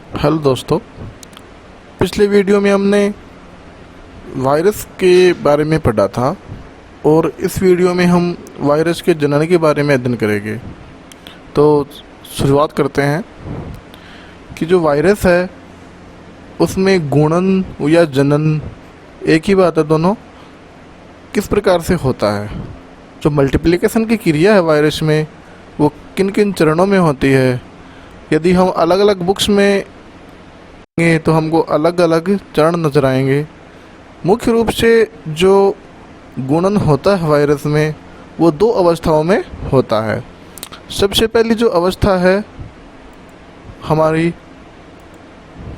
Hello दोस्तों। पिछले video में हमने वायरस के बारे में पढ़ा था और इस वीडियो में हम वायरस के जनन के बारे में अध्ययन करेंगे। तो शुरुआत करते हैं कि जो वायरस है उसमें गुणन या जनन एक ही बात है, दोनों किस प्रकार से होता है। जो मल्टीप्लिकेशन की क्रिया है वायरस में वो किन किन चरणों में होती है। यदि हम अलग अलग बुक्स में तो हमको अलग अलग चरण नजर आएंगे। मुख्य रूप से जो गुणन होता है वायरस में वो दो अवस्थाओं में होता है। सबसे पहली जो अवस्था है हमारी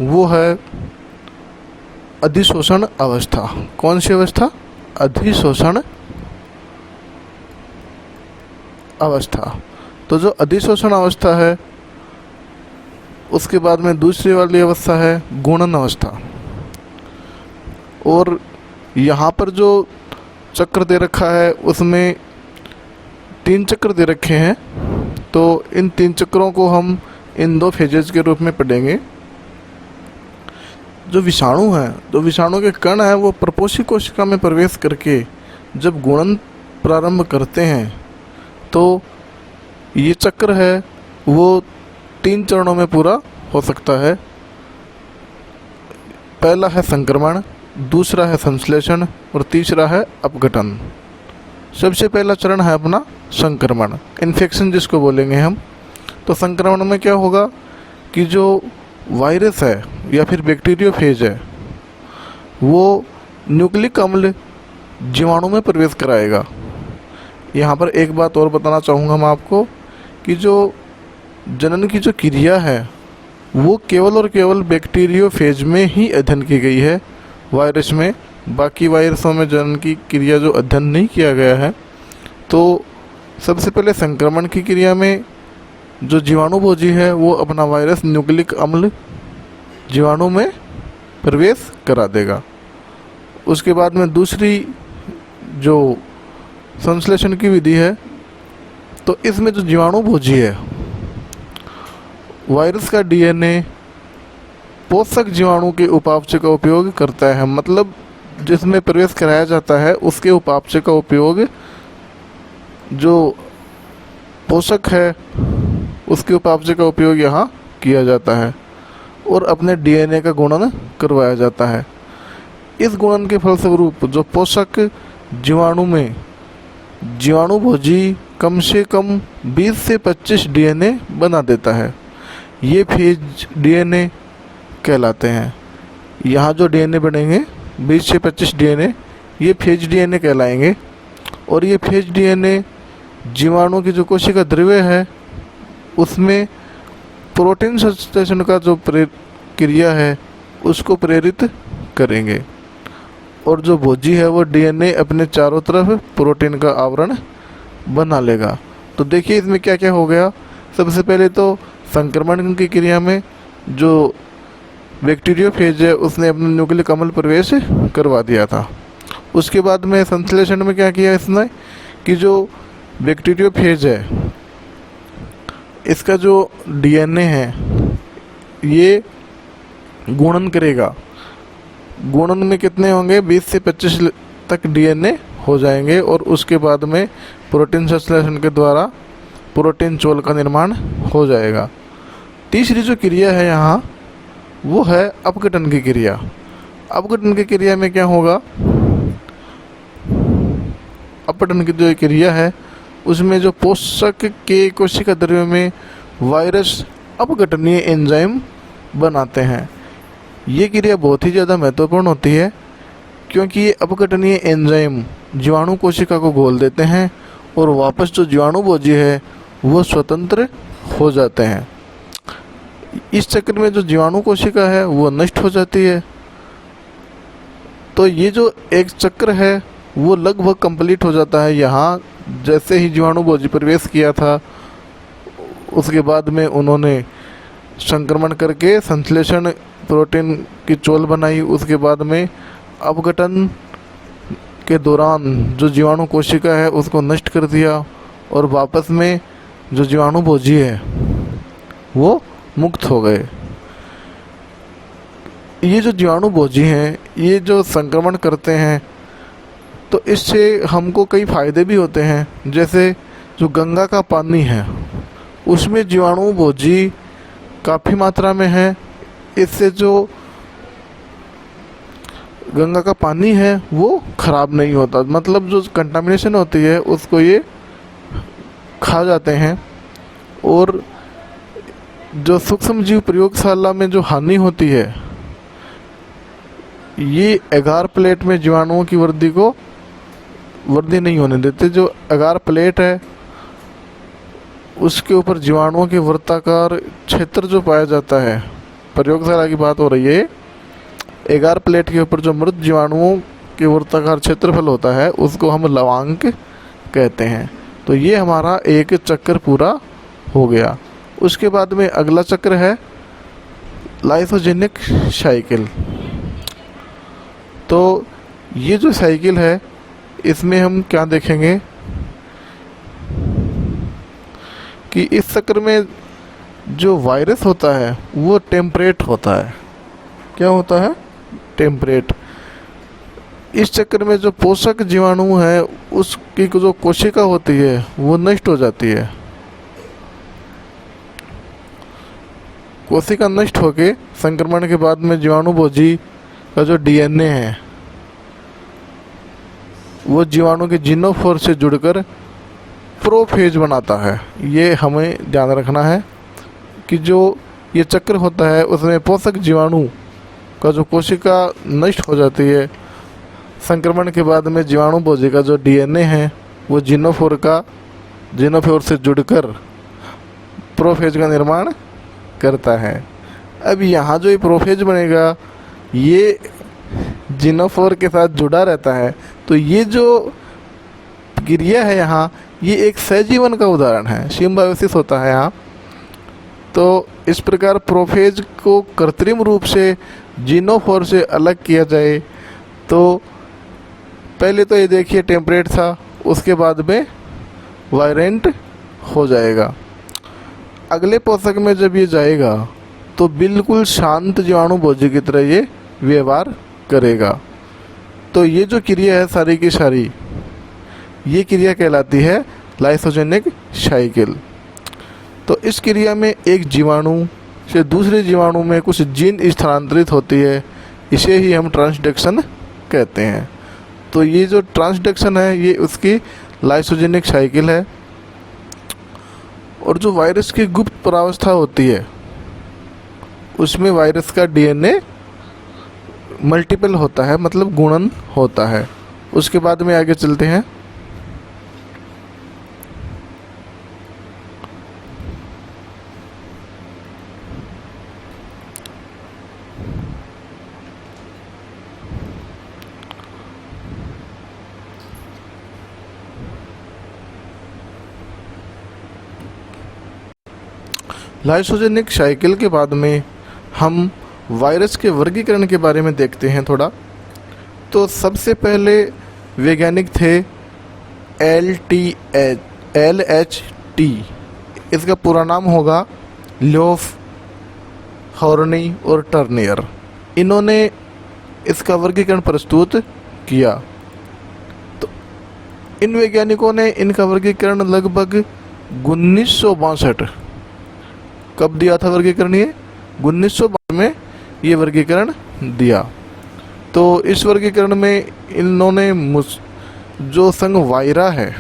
वो है अधिशोषण अवस्था। कौन सी अवस्था? अधिशोषण अवस्था। तो जो अधिशोषण अवस्था है उसके बाद में दूसरी वाली अवस्था है गुणन अवस्था। और यहाँ पर जो चक्र दे रखा है उसमें 3 चक्र दे रखे हैं। तो इन 3 चक्रों को हम इन 2 फेजेस के रूप में पढ़ेंगे। जो विषाणु है, जो विषाणु के कण है वो प्रपोषी कोशिका में प्रवेश करके जब गुणन प्रारंभ करते हैं तो ये चक्र है वो 3 चरणों में पूरा हो सकता है। पहला है संक्रमण, दूसरा है संश्लेषण और तीसरा है अपघटन। सबसे पहला चरण है अपना संक्रमण, इन्फेक्शन जिसको बोलेंगे हम। तो संक्रमण में क्या होगा कि जो वायरस है या फिर बैक्टीरियोफेज है वो न्यूक्लिक अम्ल जीवाणु में प्रवेश कराएगा। यहाँ पर एक बात और बताना चाहूँगा मैं आपको कि जो जनन की जो क्रिया है वो केवल और केवल बैक्टीरियोफेज में ही अध्ययन की गई है वायरस में। बाकी वायरसों में जनन की क्रिया जो अध्ययन नहीं किया गया है। तो सबसे पहले संक्रमण की क्रिया में जो जीवाणुभोजी है वो अपना वायरस न्यूक्लिक अम्ल जीवाणु में प्रवेश करा देगा। उसके बाद में दूसरी जो संश्लेषण की विधि है तो इसमें जो जीवाणुभोजी है वायरस का डीएनए पोषक जीवाणु के उपापचय का उपयोग करता है। मतलब जिसमें प्रवेश कराया जाता है उसके उपापचय का उपयोग, जो पोषक है उसके उपापचय का उपयोग यहाँ किया जाता है और अपने डीएनए का गुणन करवाया जाता है। इस गुणन के फलस्वरूप जो पोषक जीवाणु में जीवाणुभोजी कम से कम 20 से 25 डीएनए बना देता है। ये फेज डीएनए कहलाते हैं। यहाँ जो डीएनए बनेंगे 20 से 25 डीएनए ये फेज डीएनए कहलाएंगे। और ये फेज डीएनए जीवाणु की जो कोशिका द्रव्य है उसमें प्रोटीन संश्लेषण का जो क्रिया है उसको प्रेरित करेंगे। और जो भोजी है वो डीएनए अपने चारों तरफ प्रोटीन का आवरण बना लेगा। तो देखिए इसमें क्या क्या हो गया। सबसे पहले तो संक्रमण की क्रिया में जो बैक्टीरियोफेज है उसने अपने न्यूक्लिक अम्ल प्रवेश करवा दिया था। उसके बाद में संश्लेषण में क्या किया इसने कि जो बैक्टीरियोफेज है इसका जो डीएनए है ये गुणन करेगा। गुणन में कितने होंगे? 20 से 25 तक डीएनए हो जाएंगे और उसके बाद में प्रोटीन संश्लेषण के द्वारा प्रोटीन चोल का निर्माण हो जाएगा। तीसरी जो क्रिया है यहाँ वो है अपघटन की क्रिया। अपघटन की क्रिया में क्या होगा? अपघटन की जो क्रिया है उसमें जो पोषक के कोशिका द्रव्य में वायरस अपघटनीय एंजाइम बनाते हैं। ये क्रिया बहुत ही ज़्यादा महत्वपूर्ण होती है क्योंकि ये अपघटनीय एंजाइम जीवाणु कोशिका को घोल देते हैं और वापस जो जीवाणुभोजी है वो स्वतंत्र हो जाते हैं। इस चक्र में जो जीवाणु कोशिका है वो नष्ट हो जाती है। तो ये जो एक चक्र है वो लगभग कंप्लीट हो जाता है। यहाँ जैसे ही जीवाणुभोजी प्रवेश किया था उसके बाद में उन्होंने संक्रमण करके संश्लेषण प्रोटीन की चोल बनाई। उसके बाद में अपघटन के दौरान जो जीवाणु कोशिका है उसको नष्ट कर दिया और वापस में जो जीवाणुभोजी है वो मुक्त हो गए। ये जो जीवाणु भोजी हैं, ये जो संक्रमण करते हैं, तो इससे हमको कई फायदे भी होते हैं। जैसे जो गंगा का पानी है उसमें जीवाणु भोजी काफ़ी मात्रा में है। इससे जो गंगा का पानी है वो खराब नहीं होता, मतलब जो कंटामिनेशन होती है उसको ये खा जाते हैं। और जो सूक्ष्म जीव प्रयोगशाला में जो हानि होती है, ये एगार प्लेट में जीवाणुओं की वृद्धि नहीं होने देते। जो एगार प्लेट है उसके ऊपर जीवाणुओं के वृत्ताकार क्षेत्र जो पाया जाता है, प्रयोगशाला की बात हो रही है, एगार प्लेट के ऊपर जो मृत जीवाणुओं के वृत्ताकार क्षेत्रफल होता है उसको हम लवांक कहते हैं। तो ये हमारा एक चक्कर पूरा हो गया। उसके बाद में अगला चक्र है लाइसोजेनिक साइकिल। तो ये जो साइकिल है इसमें हम क्या देखेंगे कि इस चक्र में जो वायरस होता है वो टेम्परेट होता है। क्या होता है? टेम्परेट। इस चक्र में जो पोषक जीवाणु है उसकी जो कोशिका होती है वो नष्ट हो जाती है। कोशिका नष्ट होके संक्रमण के बाद में जीवाणु भोजी का जो डीएनए है वो जीवाणु के जीनोफोर से जुड़कर प्रोफेज बनाता है। ये हमें ध्यान रखना है कि जो ये चक्र होता है उसमें पोषक जीवाणु का जो कोशिका नष्ट हो जाती है, संक्रमण के बाद में जीवाणु भोजी का जो डीएनए है वो जीनोफोर से जुड़कर प्रोफेज का निर्माण करता है। अब यहाँ जो ये प्रोफेज बनेगा ये जीनोफोर के साथ जुड़ा रहता है। तो ये जो क्रिया है यहाँ, ये एक सहजीवन का उदाहरण है, सिम्बायोसिस होता है यहाँ। तो इस प्रकार प्रोफेज को कृत्रिम रूप से जीनोफोर से अलग किया जाए तो पहले तो ये देखिए टेम्परेट था, उसके बाद में वायरेंट हो जाएगा। अगले पोषक में जब ये जाएगा तो बिल्कुल शांत जीवाणु भोजी की तरह ये व्यवहार करेगा। तो ये जो क्रिया है सारी की सारी, ये क्रिया कहलाती है लाइसोजेनिक साइकिल। तो इस क्रिया में एक जीवाणु से दूसरे जीवाणु में कुछ जीन स्थानांतरित होती है, इसे ही हम ट्रांसडक्शन कहते हैं। तो ये जो ट्रांसडक्शन है ये उसकी लाइसोजेनिक साइकिल है। और जो वायरस की गुप्त परावस्था होती है उसमें वायरस का डीएनए मल्टीपल होता है, मतलब गुणन होता है। उसके बाद में आगे चलते हैं। लाइसोजेनिक साइकिल के बाद में हम वायरस के वर्गीकरण के बारे में देखते हैं थोड़ा। तो सबसे पहले वैज्ञानिक थे LHT, इसका पूरा नाम होगा ल्योफ, हॉर्नी और टर्नियर। इन्होंने इसका वर्गीकरण प्रस्तुत किया। तो इन वैज्ञानिकों ने इनका वर्गीकरण लगभग 1962 कब दिया था वर्गीकरण? ये 1962 में ये वर्गीकरण दिया। तो इस वर्गीकरण में इन्होंने जो संघ वायरा है,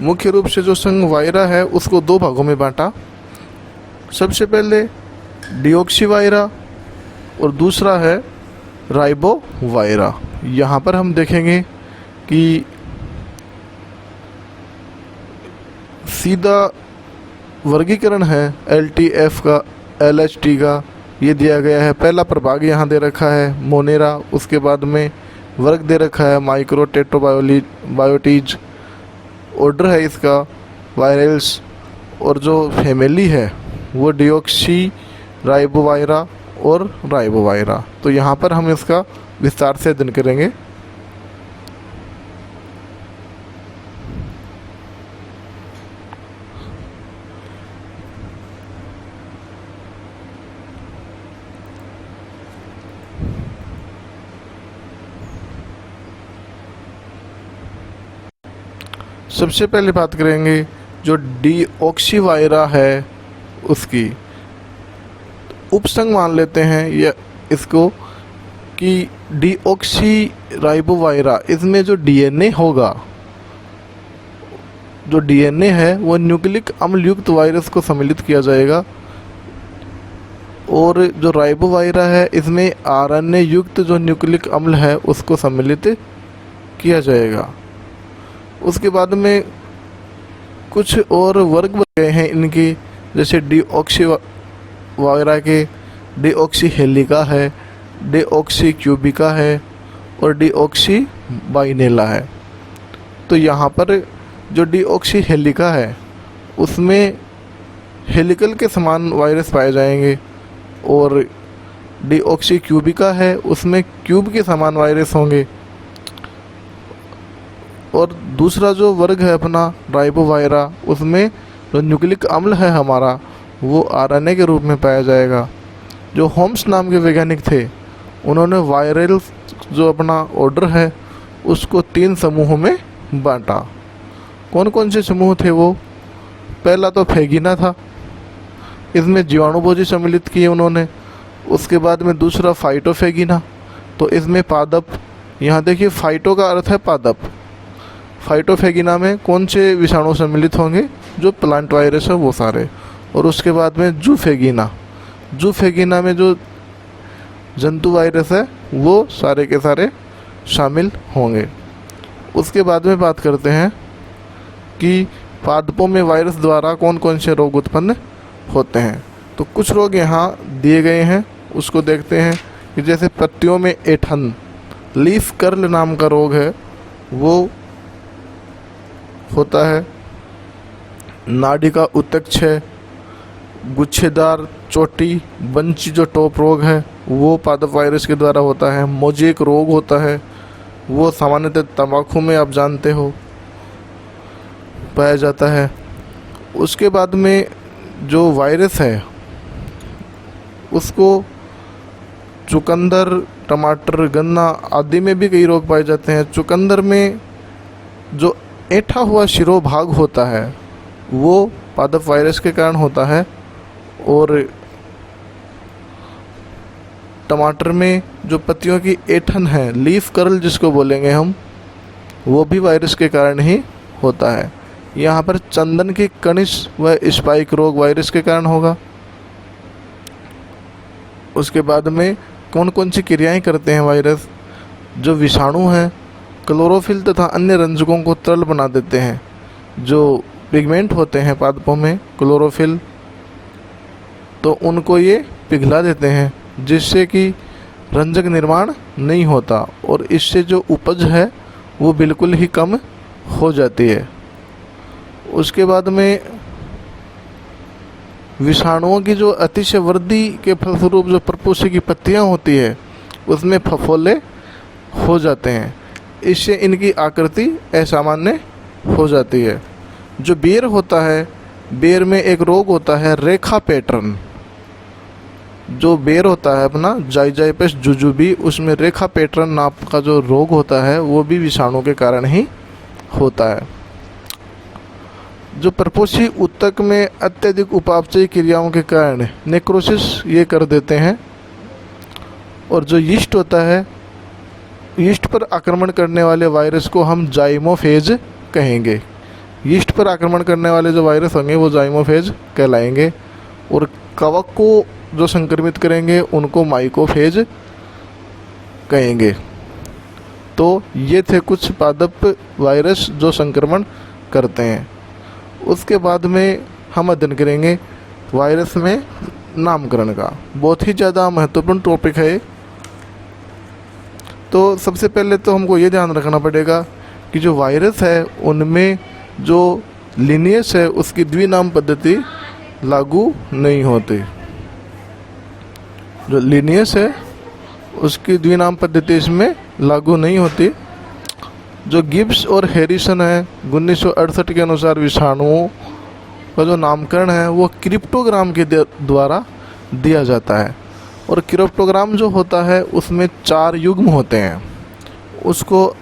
मुख्य रूप से जो संघ वायरा है उसको दो भागों में बांटा। सबसे पहले डिऑक्सी वायरा और दूसरा है राइबो वायरा। यहाँ पर हम देखेंगे कि सीधा वर्गीकरण है LTF का, LHT का, ये दिया गया है। पहला प्रभाग यहाँ दे रखा है मोनेरा, उसके बाद में वर्ग दे रखा है माइक्रो टेट्रोबायोटीज, ऑर्डर है इसका वायरल्स, और जो फैमिली है वो डिऑक्सी राइबोवायरा और राइबोवायरा। तो यहाँ पर हम इसका विस्तार से अध्ययन करेंगे। सबसे पहले बात करेंगे जो डीऑक्सीवायरा है उसकी। उपसंग मान लेते हैं या इसको कि डीऑक्सी राइबोवायरा, इसमें जो डीएनए होगा, जो डीएनए है वो न्यूक्लिक अम्ल युक्त वायरस को सम्मिलित किया जाएगा, और जो राइबोवायरा है इसमें आरएनए युक्त जो न्यूक्लिक अम्ल है उसको सम्मिलित किया जाएगा। उसके बाद में कुछ और वर्ग बन गए हैं इनके, जैसे डीऑक्सीवायरा के डीऑक्सी हेलिका है, डीऑक्सी क्यूबिका है और डीऑक्सी बाइनेला है। तो यहाँ पर जो डीऑक्सी हेलिका है उसमें हेलिकल के समान वायरस पाए जाएंगे, और डीऑक्सी क्यूबिका है उसमें क्यूब के समान वायरस होंगे। और दूसरा जो वर्ग है अपना राइबोवायरा, उसमें जो न्यूक्लिक अम्ल है हमारा वो आरएनए के रूप में पाया जाएगा। जो होम्स नाम के वैज्ञानिक थे उन्होंने वायरल जो अपना ऑर्डर है उसको 3 समूहों में बांटा। कौन कौन से समूह थे वो? पहला तो फेगिना था, इसमें जीवाणुभोजी सम्मिलित किए उन्होंने। उसके बाद में दूसरा फाइटोफेगिना, तो इसमें पादप, यहाँ देखिए फाइटो का अर्थ है पादप। फाइटोफेगिना में कौन से विषाणु सम्मिलित होंगे? जो प्लांट वायरस है वो सारे। और उसके बाद में जूफेगिना, जूफेगिना में जो जंतु वायरस है वो सारे के सारे शामिल होंगे। उसके बाद में बात करते हैं कि पादपों में वायरस द्वारा कौन कौन से रोग उत्पन्न होते हैं। तो कुछ रोग यहाँ दिए गए हैं, उसको देखते हैं कि जैसे पत्तियों में ऐंठन, लीफ कर्ल नाम का रोग है वो होता है। नाड़ी का उत्तक्षय, गुच्छेदार चोटी, बंची जो टॉप रोग है वो पादप वायरस के द्वारा होता है। मोजेक रोग होता है, वो सामान्यतः तंबाकू में आप जानते हो पाया जाता है। उसके बाद में जो वायरस है उसको चुकंदर, टमाटर, गन्ना आदि में भी कई रोग पाए जाते हैं। चुकंदर में जो ऐंठा हुआ शिरोभाग होता है वो पादप वायरस के कारण होता है, और टमाटर में जो पत्तियों की ऐंठन है, लीफ कर्ल जिसको बोलेंगे हम, वो भी वायरस के कारण ही होता है। यहाँ पर चंदन की कणिश व स्पाइक रोग वायरस के कारण होगा। उसके बाद में कौन कौन सी क्रियाएं करते हैं वायरस? जो विषाणु हैं क्लोरोफिल तथा अन्य रंजकों को तरल बना देते हैं। जो पिगमेंट होते हैं पादपों में क्लोरोफिल, तो उनको ये पिघला देते हैं जिससे कि रंजक निर्माण नहीं होता, और इससे जो उपज है वो बिल्कुल ही कम हो जाती है। उसके बाद में विषाणुओं की जो अतिशय वृद्धि के फलस्वरूप जो परपोषी की पत्तियां होती है उसमें फफोले हो जाते हैं, इससे इनकी आकृति असामान्य हो जाती है। जो बेर होता है, बेर में एक रोग होता है रेखा पैटर्न। जो बेर होता है अपना जाइजाइपस जुजुबी, उसमें रेखा पैटर्न नाम का जो रोग होता है वो भी विषाणु के कारण ही होता है। जो परपोषी ऊतक में अत्यधिक उपापचयी क्रियाओं के कारण नेक्रोसिस ये कर देते हैं। और जो यीस्ट होता है, यीस्ट पर आक्रमण करने वाले वायरस को हम जाइमोफेज कहेंगे। यीस्ट पर आक्रमण करने वाले जो वायरस होंगे वो जाइमोफेज कहलाएंगे, और कवक को जो संक्रमित करेंगे उनको माइकोफेज कहेंगे। तो ये थे कुछ पादप वायरस जो संक्रमण करते हैं। उसके बाद में हम अध्ययन करेंगे वायरस में नामकरण का। बहुत ही ज़्यादा महत्वपूर्ण टॉपिक है। तो सबसे पहले तो हमको ये ध्यान रखना पड़ेगा कि जो वायरस है उनमें जो लिनियस है उसकी द्विनाम पद्धति लागू नहीं होती। जो लिनियस है उसकी द्विनाम पद्धति इसमें लागू नहीं होती। जो गिब्स और हैरिसन है 1968 के अनुसार विषाणुओं का जो नामकरण है वो क्रिप्टोग्राम के द्वारा दिया जाता है। और क्रिप्टोग्राम जो होता है उसमें 4 युग्म होते हैं, उसको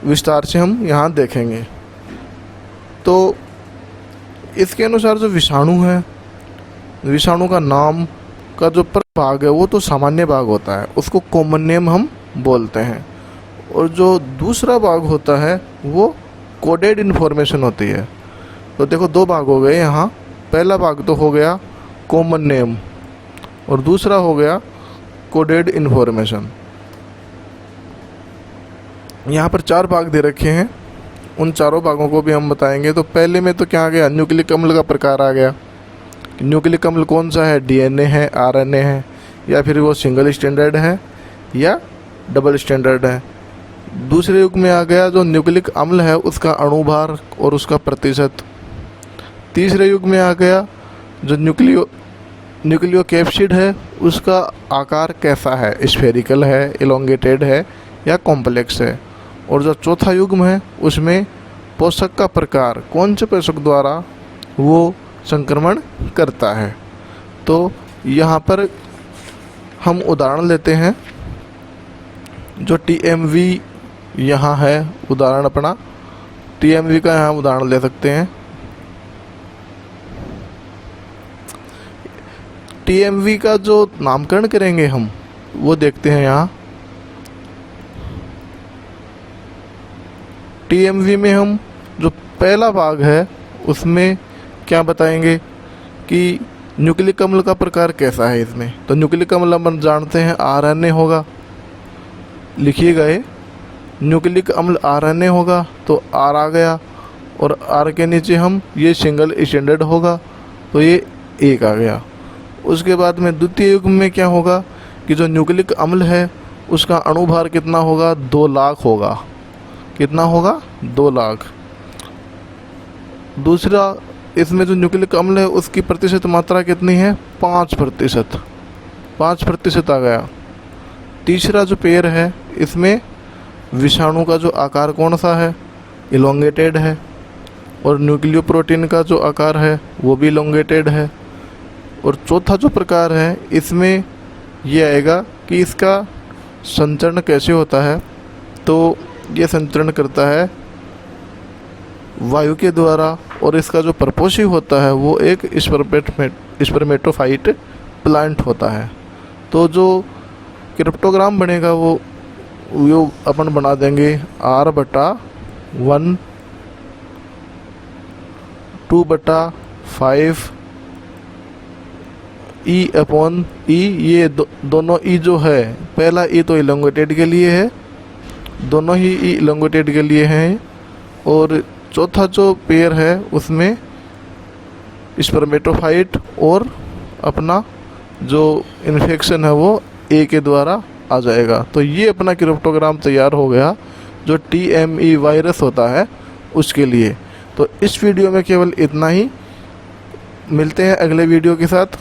विस्तार से हम यहाँ देखेंगे। तो इसके अनुसार जो विषाणु है, विषाणु का नाम का जो भाग है वो तो सामान्य भाग होता है, उसको कॉमन नेम हम बोलते हैं। और जो दूसरा भाग होता है वो कोडेड इन्फॉर्मेशन होती है। तो देखो दो भाग हो गए यहाँ। पहला भाग तो हो गया कॉमन नेम और दूसरा हो गया कोडेड इन्फॉर्मेशन। यहाँ पर 4 भाग दे रखे हैं, उन चारों भागों को भी हम बताएंगे। तो पहले में तो क्या आ गया, न्यूक्लिक अम्ल का प्रकार आ गया। न्यूक्लिक अम्ल कौन सा है, डीएनए है, आरएनए है, या फिर वो सिंगल स्टैंडर्ड है या डबल स्टैंडर्ड है। दूसरे युग में आ गया जो न्यूक्लिक अम्ल है उसका अणुभार और उसका प्रतिशत। तीसरे युग में आ गया जो न्यूक्लियोकैप्सिड है उसका आकार कैसा है, स्फेरिकल है, इलोंगेटेड है या कॉम्प्लेक्स है। और जो चौथा युग है उसमें पोषक का प्रकार कौन से पोषक द्वारा वो संक्रमण करता है। तो यहाँ पर हम उदाहरण लेते हैं। जो टीएमवी यहाँ है उदाहरण अपना, टीएमवी का यहाँ उदाहरण ले सकते हैं। टीएमवी का जो नामकरण करेंगे हम वो देखते हैं यहाँ। टीएमवी में हम जो पहला भाग है उसमें क्या बताएंगे कि न्यूक्लिक अम्ल का प्रकार कैसा है इसमें। तो न्यूक्लिक अम्ल हम जानते हैं आरएनए होगा, लिखिएगा ये न्यूक्लिक अम्ल आरएनए होगा तो आर आ गया, और आर के नीचे हम ये सिंगल स्टैंडर्ड होगा तो ये 1 आ गया। उसके बाद में द्वितीय युग में क्या होगा कि जो न्यूक्लिक अम्ल है उसका अणुभार कितना होगा, 2 लाख होगा। कितना होगा, 2 लाख। दूसरा इसमें जो न्यूक्लिक अम्ल है उसकी प्रतिशत मात्रा कितनी है, 5%। 5% आ गया। तीसरा जो पेयर है इसमें विषाणु का जो आकार कौन सा है, इलोंगेटेड है, और न्यूक्लियोप्रोटीन का जो आकार है वो भी इलोंगेटेड है। और चौथा जो प्रकार है इसमें ये आएगा कि इसका संचरण कैसे होता है। तो ये संचरण करता है वायु के द्वारा, और इसका जो परपोषी होता है वो एक स्पर्मेटोफाइट प्लांट होता है। तो जो क्रिप्टोग्राम बनेगा वो अपन बना देंगे R/1 2/5 E/E। ये दोनों ई जो है, पहला ई तो इलोंगेटेड के लिए है, दोनों ही ई इलोंगेटेड के लिए हैं। और चौथा जो पेयर है उसमें स्पर्मेटोफाइट और अपना जो इन्फेक्शन है वो ए के द्वारा आ जाएगा। तो ये अपना क्रिप्टोग्राम तैयार हो गया जो TME वायरस होता है उसके लिए। तो इस वीडियो में केवल इतना ही, मिलते हैं अगले वीडियो के साथ।